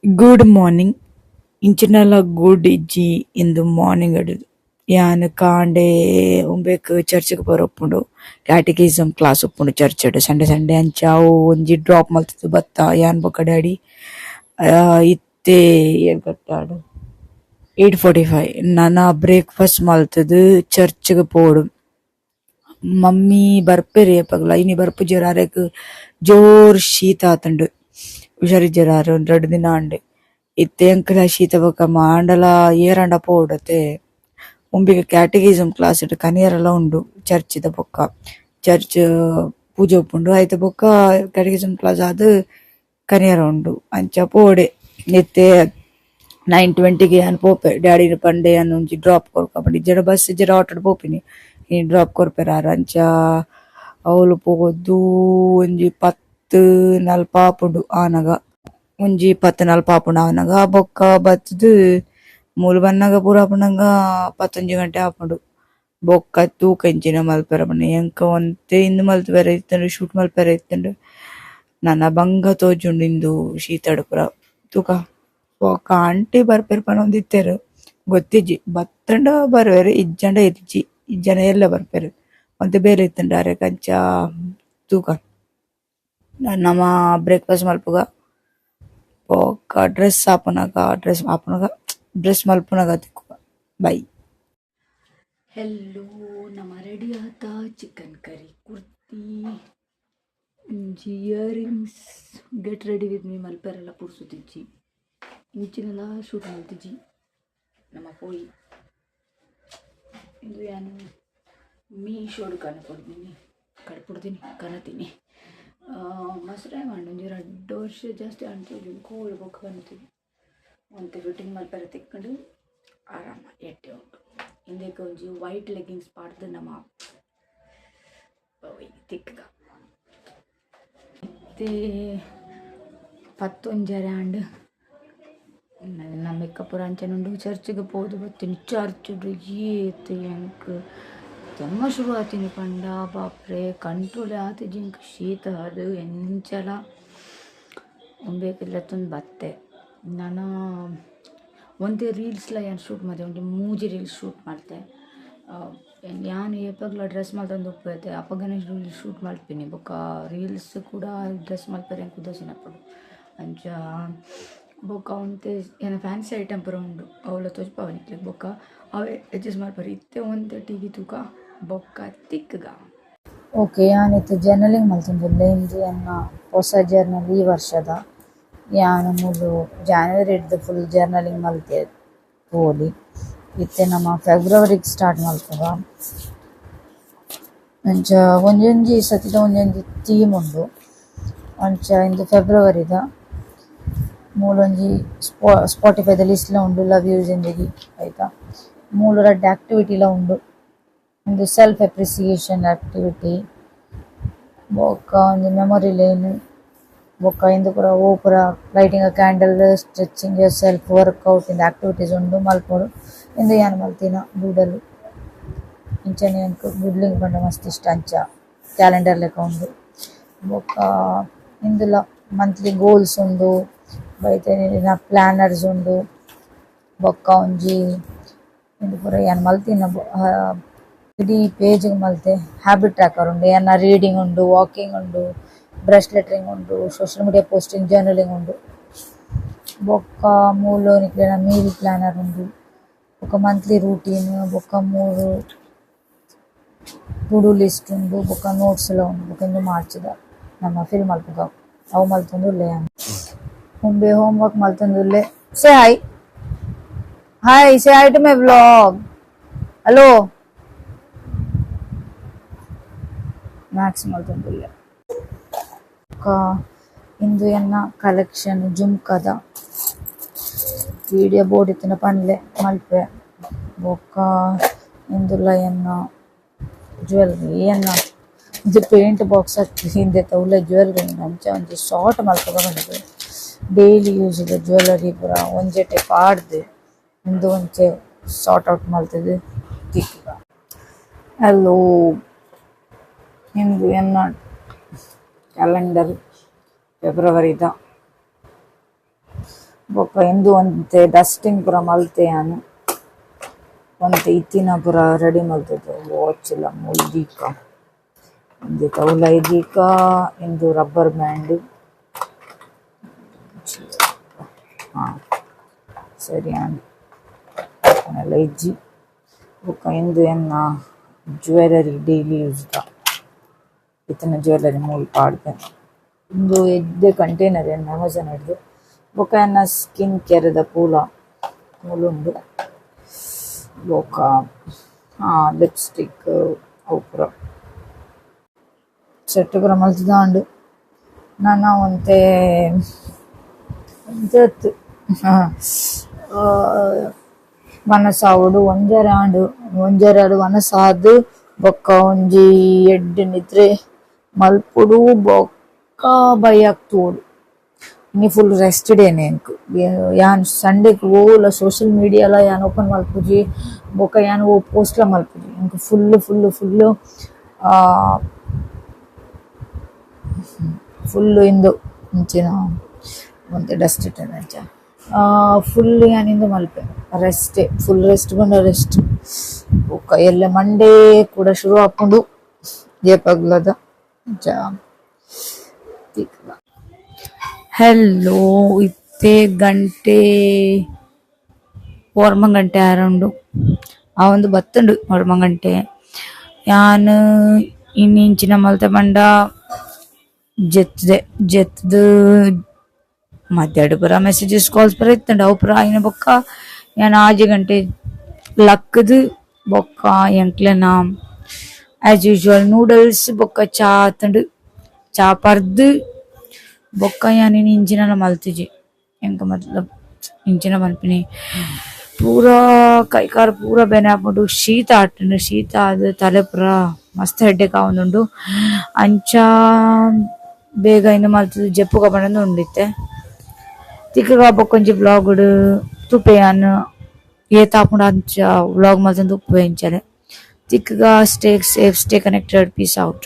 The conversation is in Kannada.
ಗುಡ್ ಮಾರ್ನಿಂಗ್ ಇಂಚಿನಲ ಗುಡ್ ಇಜ್ಜಿ ಇಂದು ಮಾರ್ನಿಂಗ್ ಅಡ್ ಯಾನ್ ಕಾಂಡೆ ಉಂಬೇಕ್ ಚರ್ಚ್‌ಗ್ ಬರೊಪ್ಪುಂಡು. ಕ್ಯಾಟಗಿಸಮ್ ಕ್ಲಾಸ್ ಉಪ್ಪುಂಡು ಚರ್ಚ್‌ಡ್ ಸಂಡೆ ಸಂಡೆ ಅಂಚ ಅವು ಒಂಜಿ ಡ್ರಾಪ್ ಮಲ್ತುದು ಬತ್ತ ಯಾನ್ ಬೊಕ ಡ್ಯಾಡಿ ಇತ್ತೆ ಏನ್ ಕಟ್ಟಾಡು 8:45 ನನ ಬ್ರೇಕ್‌ಫಾಸ್ಟ್ ಮಲ್ತುದು ಚರ್ಚ್‌ಗ್ ಪೋಡು. ಮಮ್ಮಿ ಬರ್ಪೆರ್ ಏಪಗ್ಲ ಐನಿ ಬರ್ಪುಜೆರ್ ಅರೆಗ್ ಜೋರ್ ಶೀತ ಆತುಂಡು. ಹುಷಾರಿಜ್ಜೆರ್ ಒಂದ್ 2 ದಿನ ಅಂಡೆ ಇತ್ತೆ ಎಂಕಲ ಶೀತ ಬೊಕ ಮಾಂಡಲ ಏರಂಡ ಪೋವಡತೆ ಒಂಬಿಗೆ ಕ್ಯಾಟಗಿಸಮ್ ಕ್ಲಾಸ್ ಡ್ ಕನಿಯರೆಲ ಉಂಡು ಚರ್ಚ್‌ದ ಬೊಕ್ಕ ಚರ್ಚ್ ಪೂಜೆ ಉಪ್ಪುಂಡು ಐತ ಬೊಕ್ಕ ಕ್ಯಾಟಗಿಸಮ್ ಕ್ಲಾಸ್ ಆದ್ ಕನಿಯರ ಉಂಡು ಅಂಚ ಪೋಡೆ ಇತ್ತೆ 9:20 ಯಾನ್ ಪೋಪೆ ಡ್ಯಾಡಿನ್ ಪಂಡೆ ಯಾನ್ ಒಂಜಿ ಡ್ರಾಪ್ ಕೊರ್ಕ ಪಂಡೆ ಇಜ್ಜೆಡ ಬಸ್ ಇಜ್ಜೆಡ ಆಟೋಡ್ ಪೋಪಿನಿ ಈ ಡ್ರಾಪ್ ಕೊರ್ಪೆರ್ ಅಂಚ ಅವ್ಲು ಪೋದು ಒಂಜಿ 10:40 ಆಪುಂಡು ಆನಗ ಒಂಜಿ 10:40 ಆಪುಂಡು ಆನಗ ಬೊಕ್ಕ ಬತ್ತುದು ಮೂಲು ಬನ್ನಗ ಪೂರ ಆಪುಂಡಂಗ 11 ಗಂಟೆ ಆಪುಂಡು. ಬೊಕ್ಕ ತೂಕ ಇಂಚಿನ ಮಲ್ಪೆರ ಪಂಡ ಎಂಕ ಒಂತೆ ಇಂದು ಮಲ್ತುವೆರೆ ಇತ್ತಂಡು ಶೂಟ್ ಮಲ್ಪೆರೆ ಇತ್ತಂಡು ನನ ಬಂಗ ತೋಜುಂಡು ಇಂದು ಶೀತಡ್ ಪುರ ತೂಕ ಬೊಕ್ಕ ಆಂಟಿ ಬರ್ಪೆರ್ ಪಂಡ ಒಂದಿತ್ತೆರ್ ಗೊತ್ತಿಜ್ಜಿ ಬತ್ತಂಡ ಬರ್ವೆರ್ ಇಜ್ಜಂಡ ಇಜ್ಜಿ ಇಜ್ಜನ ಎಲ್ಲ ಬರ್ಪೆರ್ ಒಂತೆ ಬೇಲೆ ಇತ್ತಂಡ ಅರೆಗ್ ಅಂಚ ತೂಕ ನಮ ಬ್ರೇಕ್‌ಫಾಸ್ಟ್ ಮಲ್ಪುಗ ಬೊಕ್ಕ ಡ್ರೆಸ್ ಮಲ್ಪುನಗ ತಿಕ್ಕುಗ ಬೈ. ಹೆಲ್ಲೋ ನಮ ರೆಡಿ ಆತ ಚಿಕನ್ ಕರಿ ಕುರ್ತಿ ಒಂಜಿ earrings get ready with me ಮಲ್ಪೆರೆಲ್ಲ ಪುರ್ಸುತಿಜ್ಜಿ ಇಂಚಿನೆಲ್ಲ ಶೂಟ್ ಮಲ್ತಿಜ್ಜಿ ನಮ ಪೋಯಿ ಇಂದು ಯಾನು ಮೀಶೋಡ್ ಕಣ್ಪುಡ್ತೀನಿ ಕನತೀನಿ ಮಸ್ರೆ ಮಂಡು ಒಂಜಿ 2 ವರ್ಷ ಜಾಸ್ತಿ ಅಂಟೋಜಿ ಕೋಲ್ ಬೊಕ್ಕ ಕನತೀನಿ ಒಂತೆ ಫಿಟ್ಟಿಂಗ್ ಮಲ್ಪೆರೆ ತಿಕ್ಕಂಡು ಆರಾಮ ಎಟ್ಟೆ ಉಂಟು ಇಂದೆಕ್ ಒಂಜಿ ವೈಟ್ ಲೆಗ್ಗಿಂಗ್ಸ್ ಪಾಡ್ದು ನಮ ತಿಕ್ಕಗ ಮತ್ತೆ 11 ಆಂಡ್ ನಮ್ಮ ಮೆಕ್ಕಪುರ ಅಂಚನುಂಡು ಚರ್ಚ್‌ಗ್ ಪೋದು ಬತ್ತಿನಿ ಚರ್ಚ್ ಏತ್ ಎಂಕ್ ತೆಮ್ಮ ಶುರು ಆತಿನಿ ಪಂಡ ಬಾಪ್ರೆ ಕಂಟ್ರೋಲ್ ಆತಿಜ್ಜಿ ಎಂಕ್ ಶೀತ ಅದು ಎಂಚಲ ಒಂಬೇಕಿಲ್ಲತ್ತೊಂದು ಬತ್ತೆ ನನ ಒಂತೆ ರೀಲ್ಸ್ಲ ಯಾನ್ ಶೂಟ್ ಮಾಡಿದೆ ಒಂಜಿ ಮೂಜಿ ರೀಲ್ಸ್ ಶೂಟ್ ಮಾಡ್ತೆ ಯಾನ್ ಏಪಗ್ಲ ಡ್ರೆಸ್ ಮಲ್ತಂದು ಉಪ್ಪುವೆತೆ ಅಪಗನೆ ರೀಲ್ಸ್ ಶೂಟ್ ಮಲ್ಪಿನಿ ಬೊಕ್ಕ ರೀಲ್ಸ್ ಕೂಡ ಡ್ರೆಸ್ ಮಲ್ಪೆರೆ ಕುದಸಿನಪ್ಪಡು ಅಂಚ ಬೊಕ್ಕ ಒಂತೆ ಏನ ಫ್ಯಾನ್ಸಿ ಐಟಮ್ ಪೂರ ಉಂಡು ಅವಳ ತೋಜ್ಪಾವನಿಕ್ಲೆ ಬೊಕ್ಕ ಅವೇ ಎಡ್ಜಸ್ಟ್ ಮಲ್ಪೆರೆ ಇತ್ತೆ ಒಂತೆ ಟಿವಿ ತೂಕ ಬೊಕ್ಕ ತಿಕ್ಕಗ. ಓಕೆ ಯಾನಿತ್ತು ಜರ್ನಲಿಂಗ್ ಮಲ್ತೊಂದುಲ್ಲೆ ಇಂದು ಎನ್ನ ಹೊಸ ಜರ್ನಲ್ ಈ ವರ್ಷದ ಯಾನ್ ಮೂಲು ಜಾನ್ವರಿ ಹಿಡ್ದು ಫುಲ್ ಜರ್ನಲಿಂಗ್ ಮಲ್ತೆ ಪೋಲಿ ಇತ್ತೆ ನಮ್ಮ ಫೆಬ್ರವರಿಗೆ ಸ್ಟಾರ್ಟ್ ಮಲ್ಪುಗ ಅಂಚ ಒಂಜೊಂಜಿ ಸತಿದ ಒಂಜೊಂಜಿ ಥೀಮ್ ಉಂಡು ಅಂಚ ಇಂದು ಫೆಬ್ರವರಿದ ಮೂಲೊಂಜಿ ಸ್ಪಾಟಿಫೈದ ಲಿಸ್ಟ್ಲ ಉಂಡು ಲವ್ ಯು ಜಿಂದಗಿ ಆಯ್ತಾ ಮೂಲು ರಡ್ಡ್ ಆಕ್ಟಿವಿಟಿಲ ಉಂಡು ಒಂದು ಸೆಲ್ಫ್ ಅಪ್ರಿಸಿಯೇಷನ್ ಆಕ್ಟಿವಿಟಿ ಬೊಕ್ಕ ಒಂದು ಮೆಮೊರಿ ಲೇನ್ ಬೊಕ್ಕ ಇಂದು ಪೂರ ಓ ಪೂರ lighting a candle stretching yourself workout ಇಂದ ಆಕ್ಟಿವಿಟೀಸ್ ಉಂಡು ಮಲ್ಪೊಡು ಇಂದು ಯಾನ್ ಮಲ್ತಿನ ಡೂಡಲ್ ಇಂಚನೆ ಎಂಕ್ ಡೂಡ್ಲಿಂಗ್ ಪಂಡ ಮಸ್ತ್ ಇಷ್ಟ ಅಂಚ ಕ್ಯಾಲೆಂಡರ್ ಲೆಕ್ಕ ಉಂಡು ಬೊಕ್ಕ ಇಂದುಲ ಮಂತ್ಲಿ ಗೋಲ್ಸ್ ಉಂಡು ಬೈತೆ ಪ್ಲಾನರ್ಸ್ ಉಂಡು ಬೊಕ್ಕ ಒಂಜಿ ಇಂದು ಪೂರ ಯಾನ್ ಮಲ್ತಿನ ಇಡೀ ಪೇಜ್‌ಗ್ ಮಲ್ತೆ ಹ್ಯಾಬಿಟ್ ಟ್ರ್ಯಾಕರ್ ಉಂಡು ಯಾನ ರೀಡಿಂಗ್ ಉಂಡು ವಾಕಿಂಗ್ ಉಂಡು ಬ್ರಷ್ ಲೆಟ್ರಿಂಗ್ ಉಂಡು ಸೋಷಿಯಲ್ ಮೀಡಿಯಾ ಪೋಸ್ಟಿಂಗ್ ಜರ್ನಲಿಂಗ್ ಉಂಡು ಬೊಕ್ಕ ಮೂಲು ನಿಕ್ಲೆನ ಮೀಲ್ ಪ್ಲಾನರ್ ಉಂಡು ಬೊಕ್ಕ ಮಂತ್ಲಿ ರೂಟೀನ್ ಬೊಕ್ಕ ಮೂಲು ಟು ಡೂ ಲಿಸ್ಟ್ ಉಂಡು ಬೊಕ್ಕ ನೋಟ್ಸ್ ಎಲ್ಲ ಉಂಡು ಬೊಕ್ಕ ಇಂದು ಮಾರ್ಚ್‌ದ ನಮ್ಮ ಫಿಲ್ ಮಲ್ಪುಗ ಅವು ಮಲ್ತೊಂದುಲ್ಲೆ ಯಾನ್ ಒಂಬೆ ಹೋಮ್ ವರ್ಕ್ ಮಲ್ತೊಂದುಲ್ಲೆ say hi to my vlog hello ಮ್ಯಾಕ್ಸ್ ಮಲ್ತೊಂದುಲ್ಲೆ ಇಂದು ಎನ್ನ ಕಲೆಕ್ಷನ್ ಜುಮ್ಕದ ವಿಡಿಯೋ ಬೋರ್ಡ್ ಇತ್ತಿನ ಪನ್ಲೆ ಮಲ್ಪೆ ಬೊಕ್ಕ ಇಂದುಲ ಎನ್ನ ಜ್ಯುವೆಲ್ರಿ ಎನ್ನ ಇದು ಪೇಂಟ್ ಬಾಕ್ಸ್ ಹತ್ತಿ ಹಿಂದೆತ ಉಳ್ಳೆ ಜ್ಯುವೆಲ್ರಿ ಅಂಚ ಒಂಜಿ ಸಾರ್ಟ್ ಮಲ್ಪಗ ಬಂದಿದೆ ಡೈಲಿ ಯೂಸ್‌ದ ಜ್ಯುವೆಲರಿ ಪೂರ ಒಂಜೆಟೆ ಪಾಡ್ದು ಇಂದು ಒಂಚೆ ಸಾರ್ಟ್ ಔಟ್ ಮಲ್ತುದು ತಿಕ್ಕುಗ. ಹಲೋ ಇಂದು ಎನ್ನ ಕ್ಯಾಲೆಂಡರ್ ಫೆಬ್ರವರಿದ ಬೊಕ್ಕ ಇಂದು ಒಂತೆ ಡಸ್ಟಿಂಗ್ ಪೂರ ಮಲ್ತೆಯಾನು ಒಂತೆ ಇತ್ತಿನ ಪೂರ ರೆಡಿ ಮಲ್ತದ್ದು ವಾಚ್ ಎಲ್ಲ ಮುಲ್ದೀಕ ಒಂದೆ ತೌಲ ಇದೀಕ ಇಂದು ರಬ್ಬರ್ ಬ್ಯಾಂಡ್ ಹಾಂ ಸರಿ ಎಲ್ಲ ಇಜ್ಜಿ ಬೊಕ್ಕ ಇಂದು ಎನ್ನ ಜ್ಯುವೆಲರಿ ಡೈಲಿ ಯೂಸ್ದ ಇತ್ತಿನ ಜ್ಯುವೆಲರಿ ಮೂಲು ಪಾಡ್ದೆ ಇಂದು ಎದ್ದೆ ಕಂಟೈನರ್ ಎನ್ನ ಅಮೆಝಾನ್ ಹಿಡ್ದು ಬೊಕ್ಕ ಎನ್ನ ಸ್ಕಿನ್ ಕೇರ್ದ ಪೂಲ ಮೂಲುಂಡು ಬೊಕ್ಕ ಲಿಪ್ಸ್ಟಿಕ್ ಅವು ಪೂರ ಸೆಟ್ ಪೂರ ಮಲ್ತದಾಂಡು ನನ್ನ ಒಂತೆ ಜತ್ ಮನಸಾವುಡು ಒಂಜರಾಡು ಮನಸಾದು ಬೊಕ್ಕ ಒಂಜಿ ಎಡ್ಡೆ ನಿದ್ರೆ ಮಲ್ಪುಡು ಬೊಕ್ಕ ಬಯ್ಯಾಕ್ ತೋಡು ಇನ್ನು ಫುಲ್ ರೆಸ್ಟ್ ಡೇನೆ ಎಂಕ್ ಯಾನ್ ಸಂಡೇಗ್ ಓಲ ಸೋಷಿಯಲ್ ಮೀಡಿಯಾಲ ಯಾನ್ ಓಪನ್ ಮಲ್ಪುಜಿ ಬೊಕ್ಕ ಯಾನ್ ಓ ಪೋಸ್ಟ್ಲ ಮಲ್ಪುಜಿ ಎಂಕ್ ಫುಲ್ಲು ಇಂದು ಇಂಚಿನ ಒಂತೆ ಡಸ್ಟ್ ಇಟ್ಟೆ ಅಂಚ ಫುಲ್ ಯಾನಿಂದು ಮಲ್ಪೆ ರೆಸ್ಟೇ ಫುಲ್ ರೆಸ್ಟ್ ಬಂಡ ರೆಸ್ಟ್ ಬೊಕ್ಕ ಎಲ್ಲ ಮಂಡೇ ಕೂಡ ಶುರು ಹಾಕೊಂಡು ಏಪಗ್ಲದ ಹೆಲ್ಲೋ ಇತ್ತೆ ಗಂಟೆ ಓರ್ಮಂಗಂಟೆ ಅರೌಂಡು ಆ ಒಂದು ಬತ್ತುಂಡು ಓರ್ಮಂಗಂಟೆ ಯಾನ್ ಇನ್ನಿಂಚಿನ ಮಲ್ತೆ ಪಂಡ ಜೆತ್ದು ಮಧ್ಯಾಹ್ನ ಪೂರ ಮೆಸೇಜಸ್ ಕಾಲ್ಸ್ ಪೂರ ಇತ್ತಂಡು ಅವು ಪೂರ ಆಯಿನ ಬೊಕ್ಕ ಯಾನ್ ಆಜಿ ಗಂಟೆ ಲಕ್ಕದು ಬೊಕ್ಕ ಎಂಕ್ಲೆನ ಆ್ಯಸ್ ಯೂಶುವಲ್ ನೂಡಲ್ಸ್ ಬೊಕ್ಕ ಚಾ ಆತಂಡು ಚಾ ಪರ್ದು ಬೊಕ್ಕ ಯಾನ್ ಇಂಚಿನ ಮಲ್ತಿಜಿ ಎಂಕ ಮತ್ಲಬ್ ಇಂಚಿನ ಮಲ್ಪಿನಿ ಪೂರಾ ಕೈಕಾಲು ಪೂರ ಬೆನೆ ಆಪುಂಡು ಶೀತ ಆಟುಂಡು ಶೀತ ಆದ್ ತಲೆ ಪೂರ ಮಸ್ತ್ ಹೆಡ್ಡೇಕ್ ಆವೊಂದುಂಡು ಅಂಚ ಬೇಗ ಇಂದು ಮಲ್ತದು ಜಪ್ಪುಗ ಪಂಡಂದು ಉಂಡಿತ್ತೆ ತಿಕ್ಕಗ ಬೊಕೊಂಜಿ ಬ್ಲಾಗ್ಡ್ ತುಪೆಯಾನ್ ಏತಾಪುಂಡು ಅಂಚ ವ್ಲಾಗ್ ಮಲ್ತಂದು ಉಪ್ಪು ಎಂಚಲೆ ತಿಕ್ಕಗ stay safe stay connected peace out.